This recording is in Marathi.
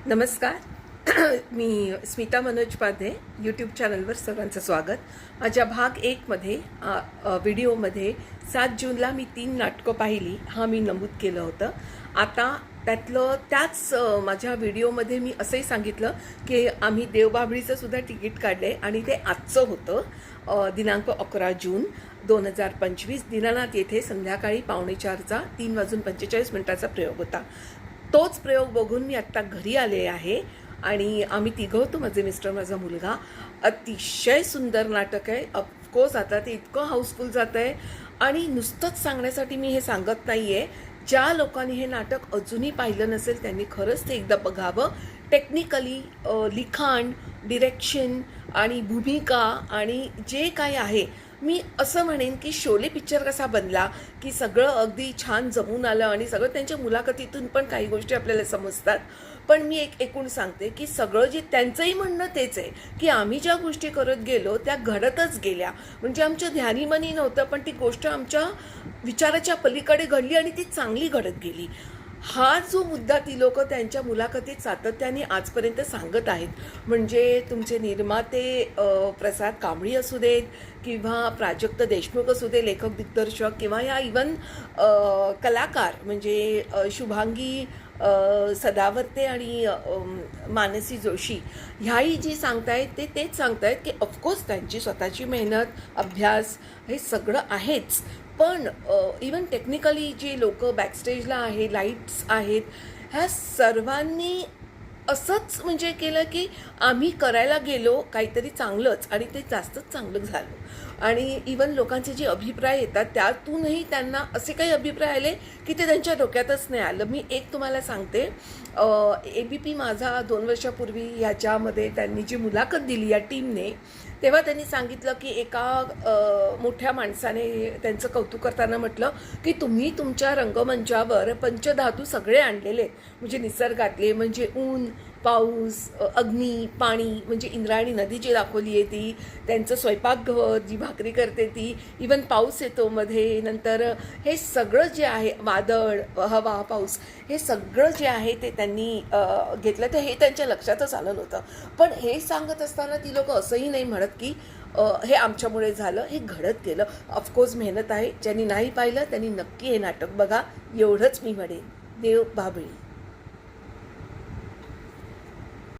नमस्कार. मी स्मिता मनोज पाधे. यूट्यूब चॅनलवर सर्वांचं स्वागत. माझ्या भाग 1मध्ये व्हिडिओमध्ये 7 जूनला मी 3 नाटकं पाहिली हा मी नमूद केलं होतं. आता त्याच माझ्या व्हिडिओमध्ये मी असंही सांगितलं की आम्ही देवबाभळीचं सुद्धा तिकीट काढले आणि ते आजचं होतं. दिनांक 11 जून 2025 दीनानाथ येथे संध्याकाळी 3:45चा 3:45 प्रयोग होता. तोच प्रयोग बघून मी आत्ता घरी आले आहे आणि आम्ही तिघं होतो, माझे मिस्टर, माझा मुलगा. अतिशय सुंदर नाटक आहे. ऑफकोर्स आता ते इतकं हाऊसफुल जात आहे आणि नुसतंच सांगण्यासाठी मी हे सांगत नाही आहे. ज्या लोकांनी हे नाटक अजूनही पाहिलं नसेल त्यांनी खरंच ते एकदा बघावं. टेक्निकली लिखाण, डिरेक्शन आणि भूमिका आणि जे काही आहे, मी असं म्हणेन की शोले पिक्चर कसा बनला की सगळं अगदी छान जमून आलं आणि सगळं त्यांच्या मुलाखतीतून पण काही गोष्टी आपल्याला समजतात. पण मी एकूण सांगते की सगळं जे त्यांचंही म्हणणं तेच आहे की आम्ही ज्या गोष्टी करत गेलो त्या घडतच गेल्या. म्हणजे आमच्या ध्यानीमनी नव्हतं, पण ती गोष्ट आमच्या विचाराच्या पलीकडे घडली आणि ती चांगली घडत गेली. हा जो मुद्दा ती लोक त्यांच्या मुलाखतीत सातत्याने आजपर्यंत सांगत आहेत. म्हणजे तुमचे निर्माते प्रसाद कांबळी असू देत किंवा प्राजक्त देशमुख असू दे, लेखक दिग्दर्शक, किंवा या इवन कलाकार म्हणजे शुभांगी सदावर्ते आणि मानसी जोशी, ह्याही जी सांगतायत तेच सांगतायत की ऑफकोर्स त्यांची स्वतःची मेहनत, अभ्यास हे सगळं आहेच. पण इवन टेक्निकली जी लोक बॅकस्टेजला आहे, लाईट्स आहेत, ह्या सर्वांनी असंच म्हणजे केलं की आम्ही करायला गेलो काहीतरी चांगलंच आणि ते जास्तच चांगलं झालं. आणि इवन लोकांचे जे अभिप्राय येतात त्यातूनही त्यांना असे काही अभिप्राय आले की ते त्यांच्या डोक्यातच नाही आलं. मी एक तुम्हाला सांगते, ABP माझा 2 वर्षापूर्वी ह्याच्यामध्ये त्यांनी जी मुलाखत दिली या टीमने, तेव्हा त्यांनी सांगितलं की एका मोठ्या माणसाने त्यांचं कौतुक करताना म्हटलं की तुम्ही तुमच्या रंगमंचावर पंचधातू सगळे आणलेले, म्हणजे निसर्गातले, म्हणजे ऊन, पाऊस, अग्नी, पाणी, म्हणजे इंद्रायणी नदी जी दाखवली आहे ती, त्यांचं स्वयंपाकघर, जी भाकरी करते ती, इवन पाऊस येतो मध्ये, नंतर हे सगळं जे आहे, वादळ, हवा, पाऊस, हे सगळं जे आहे ते त्यांनी घेतलं. तर हे त्यांच्या लक्षातच आलं नव्हतं. पण हे सांगत असताना ती लोक असंही नाही म्हणत की हे आमच्यामुळे झालं, हे घडत गेलं. ऑफकोर्स मेहनत आहे. ज्यांनी नाही पाहिलं त्यांनी नक्की हे नाटक बघा, एवढंच मी म्हणेन. देव बाभळी.